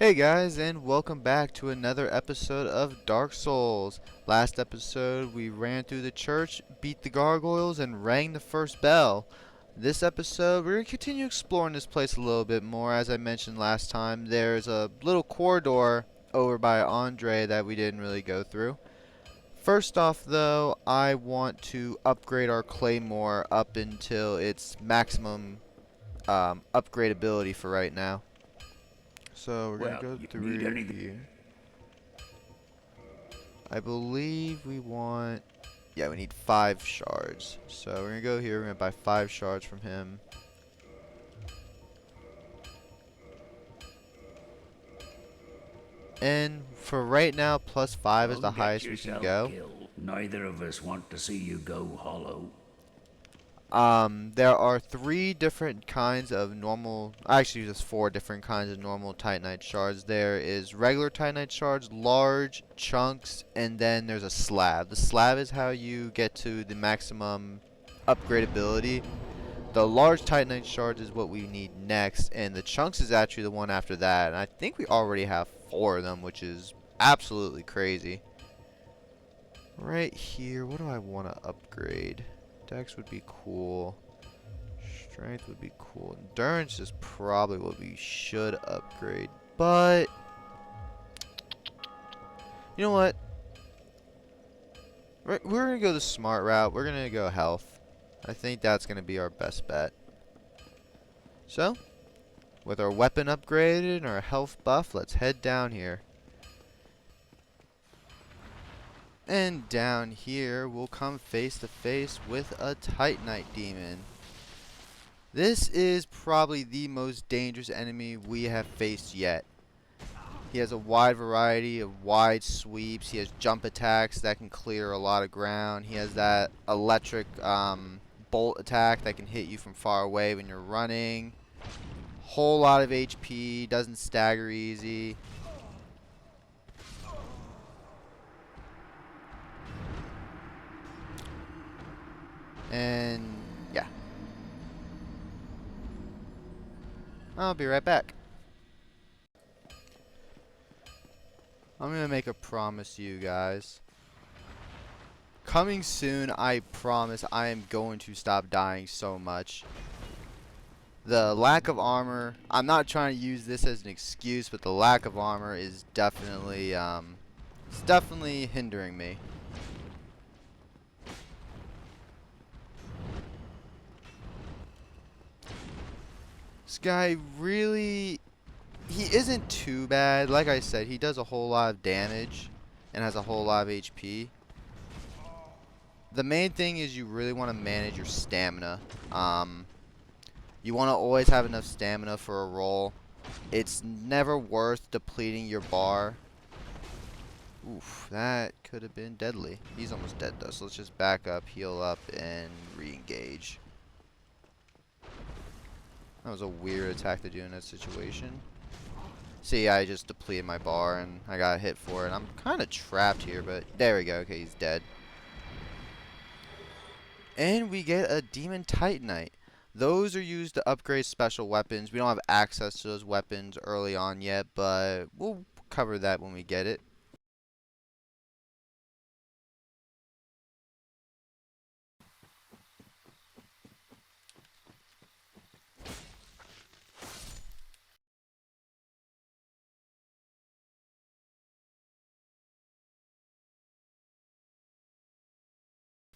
Hey guys, and welcome back to another episode of Dark Souls. Last episode, we ran through the church, beat the gargoyles, and rang the first bell. This episode, we're going to continue exploring this place a little bit more. As I mentioned last time, there's a little corridor over by Andre that we didn't really go through. First off, though, I want to upgrade our claymore up until its maximum upgradability for right now. So we're gonna Well, go you need through anything? here. I believe we want, yeah, we need 5 shards. So we're gonna go here, we're gonna buy 5 shards from him. And for right now, +5 is the Don't get highest we can yourself go. killed. Neither of us want to see you go hollow. There are 3 different kinds of normal, actually just 4 different kinds of normal Titanite shards. There is regular Titanite shards, large chunks, and then there's a slab. The slab is how you get to the maximum upgradability. The large Titanite shards is what we need next, and the chunks is actually the one after that. And I think we already have 4 of them, which is absolutely crazy. Right here, what do I want to upgrade? Dex would be cool. Strength would be cool. Endurance is probably what we should upgrade. But, you know what? We're going to go the smart route. We're going to go health. I think that's going to be our best bet. So, with our weapon upgraded and our health buff, let's head down here. And down here, we'll come face to face with a Titanite demon. This is probably the most dangerous enemy we have faced yet. He has a wide variety of wide sweeps. He has jump attacks that can clear a lot of ground. He has that electric bolt attack that can hit you from far away when you're running. Whole lot of HP, doesn't stagger easy. And yeah, I'll be right back. I'm gonna make a promise to you guys. Coming soon, I promise I am going to stop dying so much. The lack of armor, I'm not trying to use this as an excuse, but the lack of armor is definitely, it's definitely hindering me. This guy really, he isn't too bad. Like I said, he does a whole lot of damage and has a whole lot of HP. The main thing is you really want to manage your stamina. You want to always have enough stamina for a roll. It's never worth depleting your bar. Oof, that could have been deadly. He's almost dead though, so let's just back up, heal up, and re-engage. That was a weird attack to do in that situation. See, I just depleted my bar and I got hit for it. I'm kind of trapped here, but there we go. Okay, he's dead. And we get a Demon Titanite. Those are used to upgrade special weapons. We don't have access to those weapons early on yet, but we'll cover that when we get it.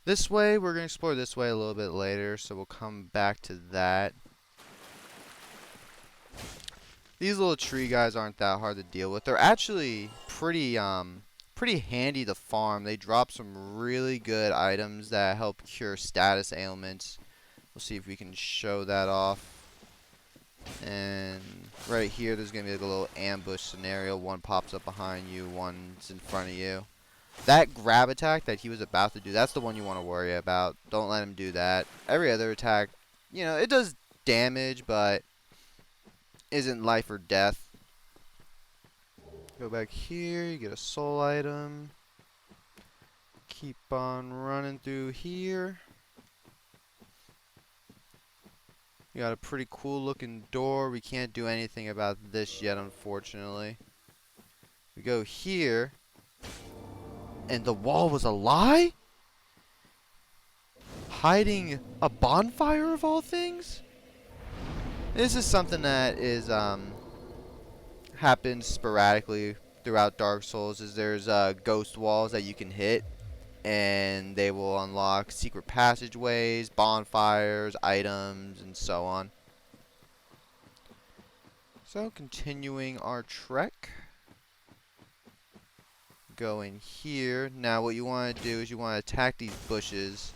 This way, we're going to explore this way a little bit later, so we'll come back to that. These little tree guys aren't that hard to deal with. They're actually pretty handy to farm. They drop some really good items that help cure status ailments. We'll see if we can show that off. And right here, there's going to be like a little ambush scenario. One pops up behind you, one's in front of you. That grab attack that he was about to do, that's the one you want to worry about. Don't let him do that. Every other attack, you know, it does damage, but isn't life or death. Go back here, you get a soul item. Keep on running through here. We got a pretty cool looking door. We can't do anything about this yet, unfortunately. We go here, and the wall was a lie? Hiding a bonfire of all things? This is something that is happens sporadically throughout Dark Souls. Is there's ghost walls that you can hit, and they will unlock secret passageways, bonfires, items, and so on. So continuing our trek, going here. Now what you want to do is you want to attack these bushes.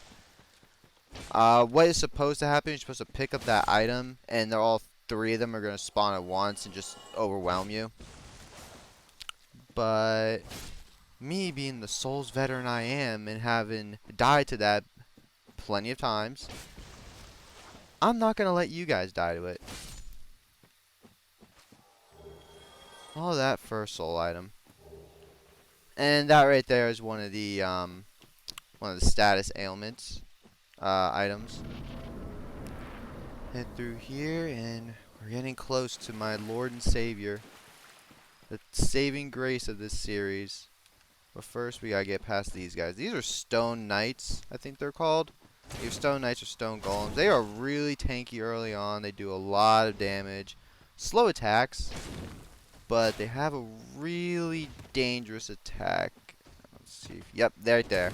What is supposed to happen, you're supposed to pick up that item, and they're all three of them are going to spawn at once and just overwhelm you. But me being the Souls veteran I am and having died to that plenty of times, I'm not going to let you guys die to it. All that for a soul item. And that right there is one of the status ailments items. Head through here, and we're getting close to my Lord and Savior, the saving grace of this series. But first, we gotta get past these guys. These are Stone Knights, I think they're called. Either Stone Knights or Stone Golems. They are really tanky early on. They do a lot of damage. Slow attacks, but they have a really dangerous attack. Let's see. Yep, right there.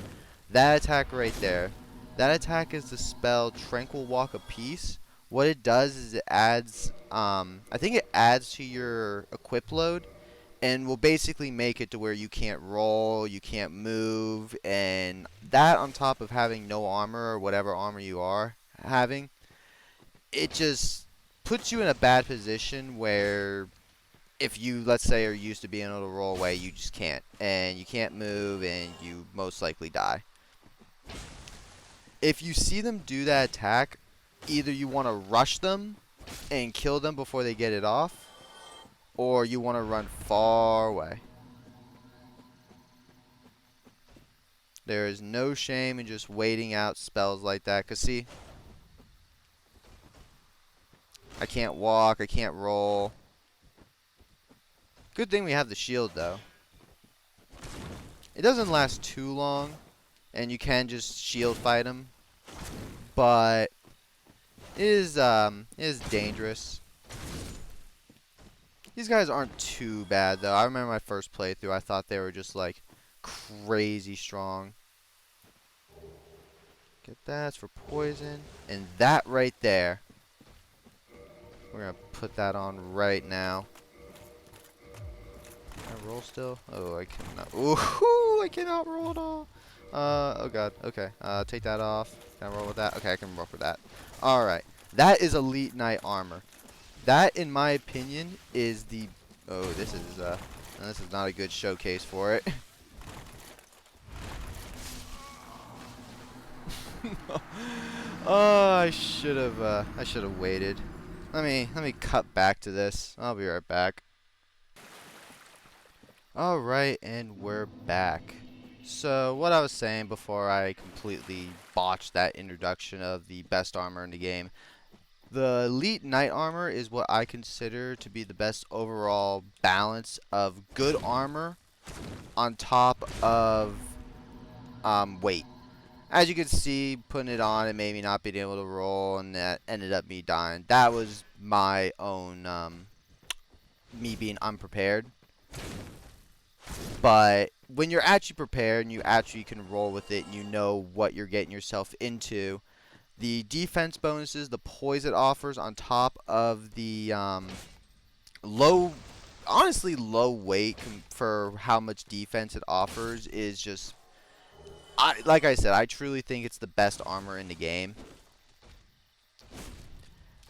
That attack right there. That attack is the spell Tranquil Walk of Peace. What it does is it adds, I think it adds to your equip load, and will basically make it to where you can't roll, you can't move, and that on top of having no armor or whatever armor you are having, it just puts you in a bad position where if you, let's say, are used to being able to roll away, you just can't, and you can't move, and you most likely die. If you see them do that attack, either you want to rush them and kill them before they get it off, or you want to run far away. There is no shame in just waiting out spells like that, because see, I can't walk, I can't roll. Good thing we have the shield, though. It doesn't last too long, and you can just shield fight him, but it is dangerous. These guys aren't too bad, though. I remember my first playthrough, I thought they were just, like, crazy strong. Get that, it's for poison. And that right there, we're going to put that on right now. Can I roll still? Oh, I cannot. Ooh, I cannot roll at all. Oh god, okay. Take that off. Can I roll with that? Okay, I can roll with that. Alright. That is Elite Knight armor. That, in my opinion, is the... Oh, this is not a good showcase for it. Oh, I should have waited. Let me cut back to this. I'll be right back. Alright, and we're back. So, what I was saying before I completely botched that introduction of the best armor in the game. The Elite Knight armor is what I consider to be the best overall balance of good armor on top of weight. As you can see, putting it on and maybe not being able to roll, and that ended up me dying. That was my own, me being unprepared. But when you're actually prepared and you actually can roll with it and you know what you're getting yourself into, the defense bonuses, the poise it offers on top of the honestly low weight for how much defense it offers is just, like I said, I truly think it's the best armor in the game.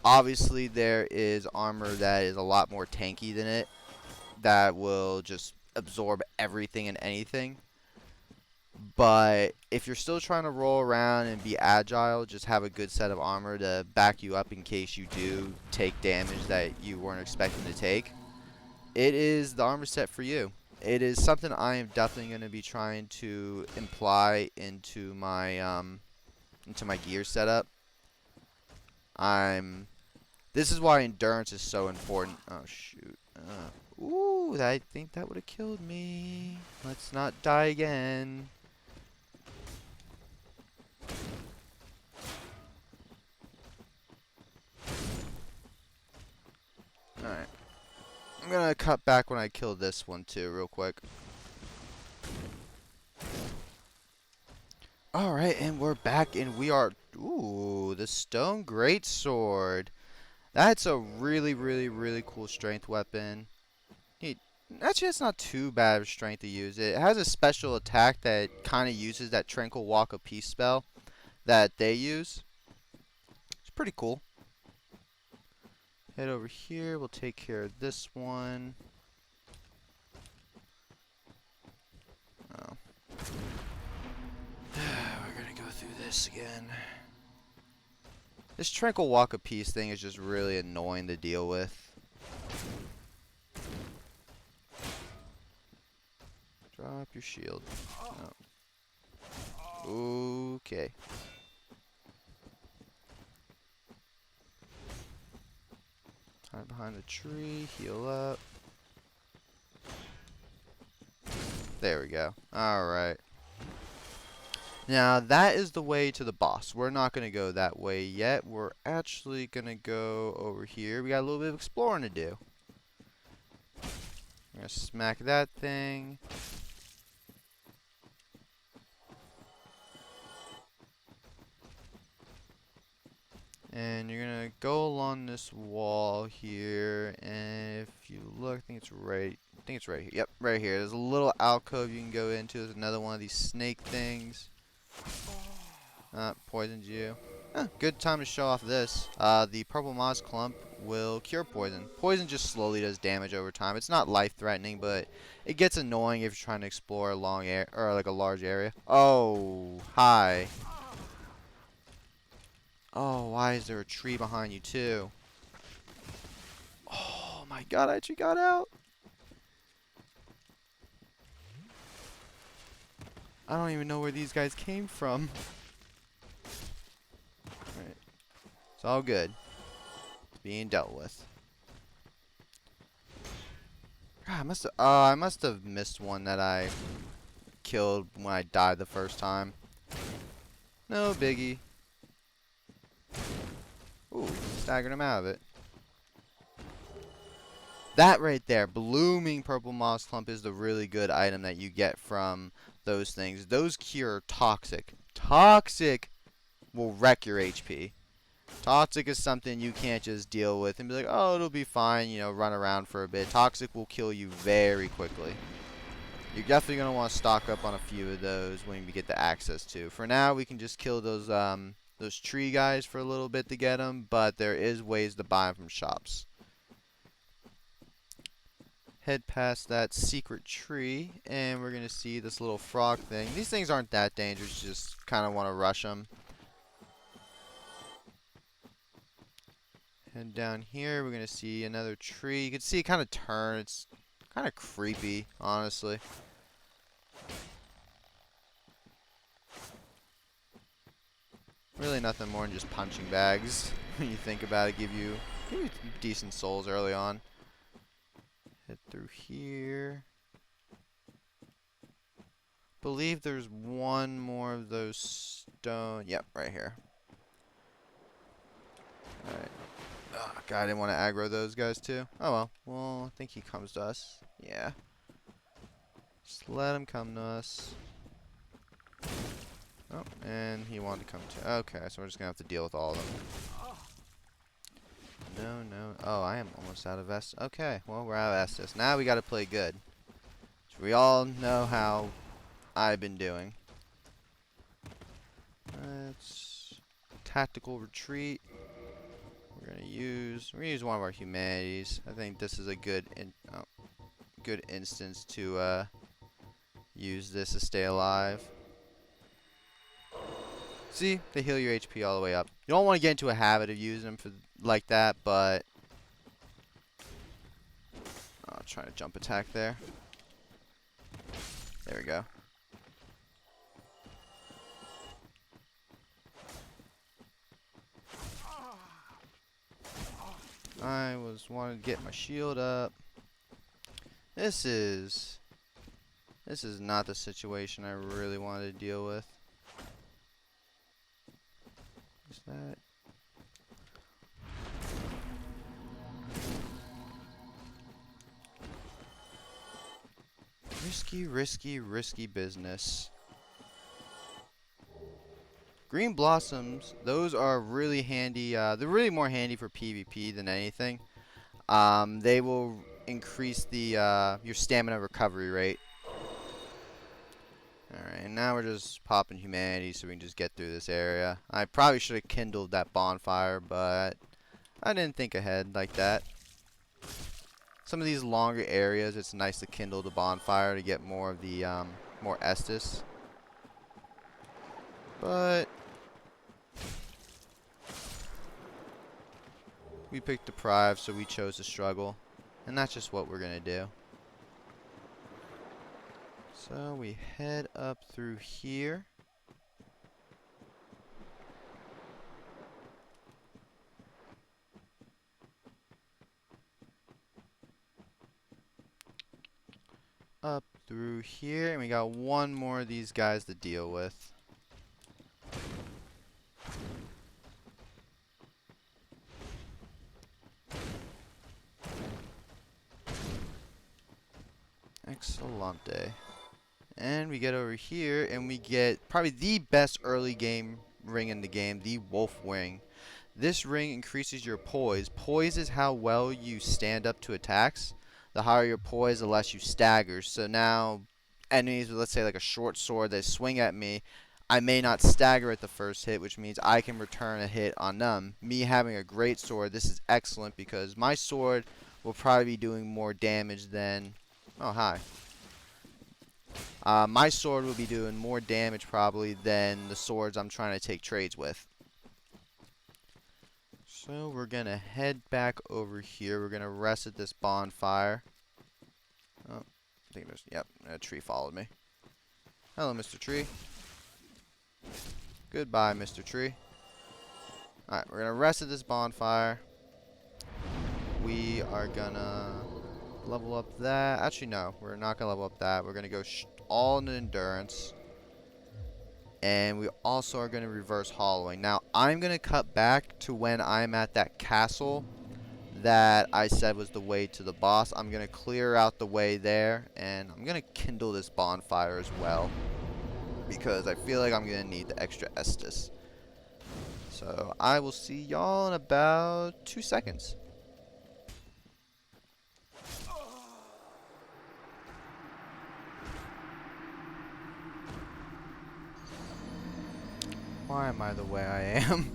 Obviously, there is armor that is a lot more tanky than it, that will just absorb everything and anything. But if you're still trying to roll around and be agile, just have a good set of armor to back you up in case you do take damage that you weren't expecting to take. It is the armor set for you. It is something I am definitely going to be trying to imply into my gear setup. I'm This is why endurance is so important. Oh, shoot. Ooh, I think that would have killed me. Let's not die again. Alright. I'm gonna cut back when I kill this one too, real quick. Alright, and we're back, and we are... Ooh, the Stone Greatsword. That's a really, really, really cool strength weapon. Actually, it's not too bad of strength to use. It has a special attack that kind of uses that Tranquil Walk of Peace spell that they use. It's pretty cool. Head over here. We'll take care of this one. Oh. We're gonna go through this again. This Tranquil Walk of Peace thing is just really annoying to deal with. Drop your shield. Oh. Okay. Hide behind the tree. Heal up. There we go. Alright. Now, that is the way to the boss. We're not going to go that way yet. We're actually going to go over here. We got a little bit of exploring to do. I'm going to smack that thing. And you're going to go along this wall here. And if you look, I think it's right here. Yep, right here. There's a little alcove you can go into. There's another one of these snake things. Poisoned you. Good time to show off this. The purple moss clump will cure poison. Poison just slowly does damage over time. It's not life-threatening, but it gets annoying if you're trying to explore a long area or like a large area. Oh, hi. Oh, why is there a tree behind you too? Oh my God! I actually got out. I don't even know where these guys came from. Alright. It's all good. It's being dealt with. God, I must have missed one that I killed when I died the first time. No biggie. Ooh, staggered him out of it. That right there, blooming purple moss clump, is the really good item that you get from those things. Those cure toxic. Toxic will wreck your HP. Toxic is something you can't just deal with and be like, oh, it'll be fine, you know, run around for a bit. Toxic will kill you very quickly. You're definitely going to want to stock up on a few of those when you get the access to. For now, we can just kill those tree guys for a little bit to get them, but there is ways to buy them from shops. Head past that secret tree, and we're going to see this little frog thing. These things aren't that dangerous, you just kind of want to rush them. And down here, we're going to see another tree. You can see it kind of turn. It's kind of creepy, honestly. Really nothing more than just punching bags. When you think about it, give you decent souls early on. Head through here. Believe there's one more of those stone. Yep, right here. Alright. Oh, God, I didn't want to aggro those guys too. Oh well. Well, I think he comes to us. Yeah. Just let him come to us. Oh, and he wanted to come to... Okay, so we're just going to have to deal with all of them. No, no. Oh, I am almost out of Estus. Okay, well, we're out of Estus. Now we got to play good. So we all know how I've been doing. Let's... Tactical retreat. We're gonna use one of our humanities. I think this is a good instance to use this to stay alive. See, they heal your HP all the way up. You don't want to get into a habit of using them for like that, but I'll try to jump attack there. There we go. I was wanting to get my shield up. This is not the situation I really wanted to deal with. Is that? Risky, risky, risky business. Green blossoms, those are really handy. They're really more handy for PvP than anything. They will increase the your stamina recovery rate. Alright, now we're just popping humanity so we can just get through this area. I probably should have kindled that bonfire, but I didn't think ahead like that. Some of these longer areas, it's nice to kindle the bonfire to get more of the more Estus. But we picked deprived, so we chose to struggle, and that's just what we're gonna do. So we head up through here. Up through here, and we got one more of these guys to deal with. Excelente. And we get over here, and we get probably the best early game ring in the game, the Wolf Ring. This ring increases your poise. Poise is how well you stand up to attacks. The higher your poise, the less you stagger. So now, enemies with, let's say, like a short sword, they swing at me. I may not stagger at the first hit, which means I can return a hit on them. Me having a great sword, this is excellent because my sword will probably be doing more damage than... Oh, hi. My sword will be doing more damage probably than the swords I'm trying to take trades with. So we're going to head back over here. We're going to rest at this bonfire. Oh, I think there's... Yep, a tree followed me. Hello, Mr. Tree. Goodbye, Mr. Tree. Alright, we're going to rest at this bonfire. We are going to level up that. Actually, no. We're not going to level up that. We're going to go all in endurance. And we also are going to reverse hollowing. Now, I'm going to cut back to when I'm at that castle that I said was the way to the boss. I'm going to clear out the way there, and I'm going to kindle this bonfire as well, because I feel like I'm going to need the extra Estus. So, I will see y'all in about 2 seconds. Why am I the way I am?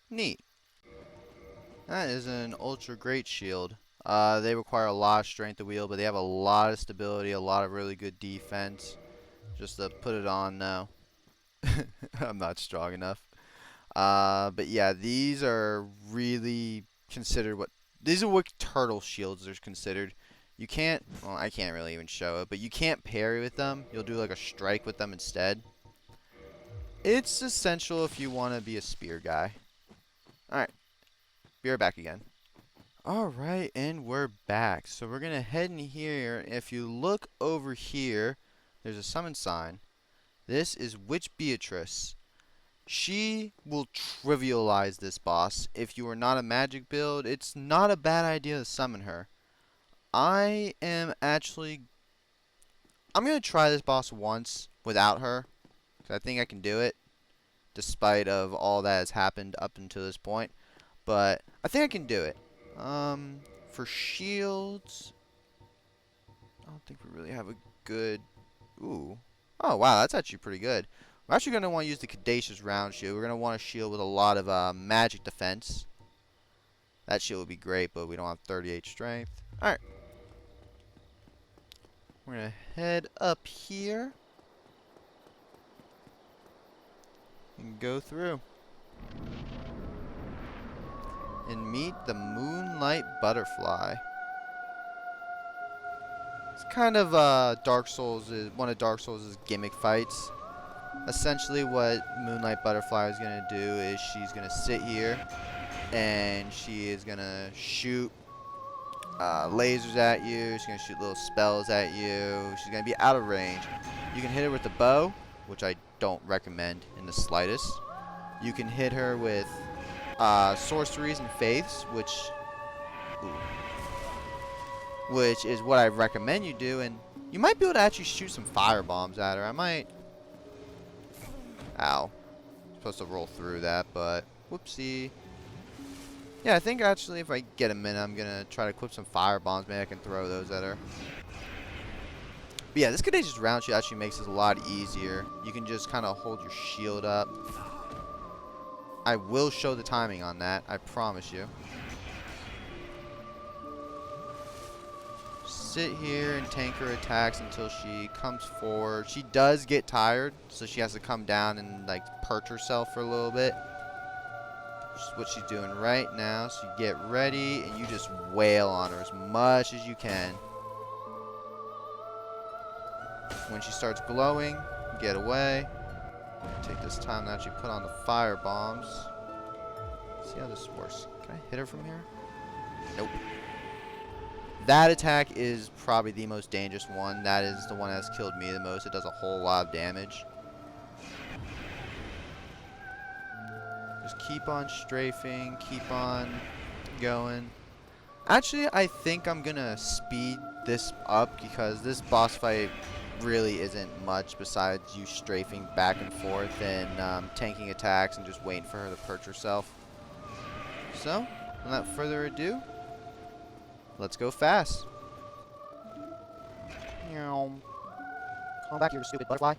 Neat. That is an ultra great shield. They require a lot of strength to wield, but they have a lot of stability, a lot of really good defense. Just to put it on now. I'm not strong enough. But yeah, these are really considered these are what turtle shields are considered. You can't, well, I can't really even show it, but you can't parry with them. You'll do like a strike with them instead. It's essential if you want to be a spear guy. Alright, be right back again. Alright, and we're back. So we're going to head in here. If you look over here, there's a summon sign. This is Witch Beatrice. She will trivialize this boss. If you are not a magic build, it's not a bad idea to summon her. I'm going to try this boss once without her, because I think I can do it, despite of all that has happened up until this point. But I think I can do it. For shields, I don't think we really have a good... Ooh. Oh, wow, that's actually pretty good. We're actually going to want to use the Caduceus round shield. We're going to want a shield with a lot of magic defense. That shield would be great, but we don't have 38 strength. Alright. We're going to head up here and go through. And meet the Moonlight Butterfly. It's kind of Dark Souls is one of Dark Souls' gimmick fights. Essentially what Moonlight Butterfly is going to do is she's going to sit here and she is going to shoot lasers at you. She's going to shoot little spells at you. She's going to be out of range. You can hit her with the bow, which I don't recommend in the slightest. You can hit her with sorceries and faiths, which is what I recommend you do, and you might be able to actually shoot some fire bombs at her. I might. Ow. Supposed to roll through that, but whoopsie. Yeah, I think actually if I get a minute, I'm gonna try to equip some fire bombs. Maybe I can throw those at her. But yeah, this Contagious Round Shield actually makes this a lot easier. You can just kind of hold your shield up. I will show the timing on that, I promise you. Sit here and tank her attacks until she comes forward. She does get tired, so she has to come down and like perch herself for a little bit. Which is what she's doing right now. So you get ready and you just wail on her as much as you can. When she starts glowing, get away. Take this time to actually put on the fire bombs. See how this works. Can I hit her from here? Nope. That attack is probably the most dangerous one. That is the one that's killed me the most. It does a whole lot of damage. Just keep on strafing. Keep on going. Actually, I think I'm going to speed this up because this boss fight really isn't much besides you strafing back and forth and tanking attacks and just waiting for her to perch herself. So, without further ado, let's go fast. Come back here, stupid butterfly.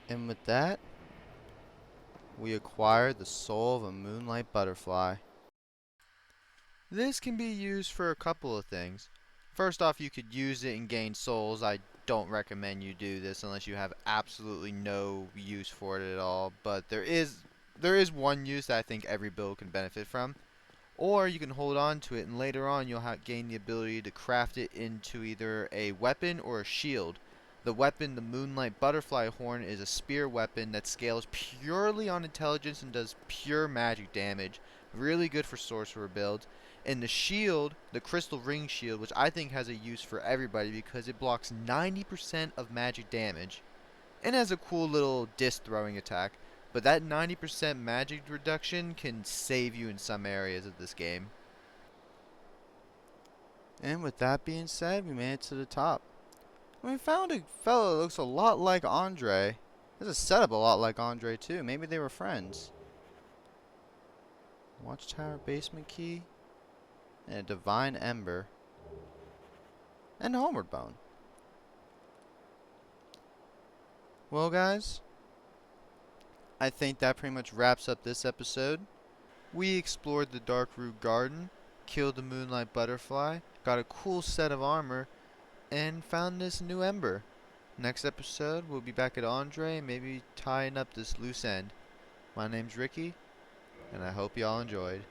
And with that, we acquired the soul of a Moonlight Butterfly. This can be used for a couple of things. First off, you could use it and gain souls. I don't recommend you do this unless you have absolutely no use for it at all. But there is one use that I think every build can benefit from. Or you can hold on to it and later on you'll gain the ability to craft it into either a weapon or a shield. The weapon, the Moonlight Butterfly Horn, is a spear weapon that scales purely on intelligence and does pure magic damage. Really good for sorcerer builds. And the shield, the Crystal Ring Shield, which I think has a use for everybody because it blocks 90% of magic damage. And has a cool little disc throwing attack. But that 90% magic reduction can save you in some areas of this game. And with that being said, we made it to the top. We found a fellow that looks a lot like Andre. There's a setup a lot like Andre too. Maybe they were friends. Watchtower basement key. And a divine ember. And a homeward bone. Well guys, I think that pretty much wraps up this episode. We explored the Darkroot Garden, killed the Moonlight Butterfly, got a cool set of armor, and found this new ember. Next episode, we'll be back at Andre, maybe tying up this loose end. My name's Ricky, and I hope y'all enjoyed.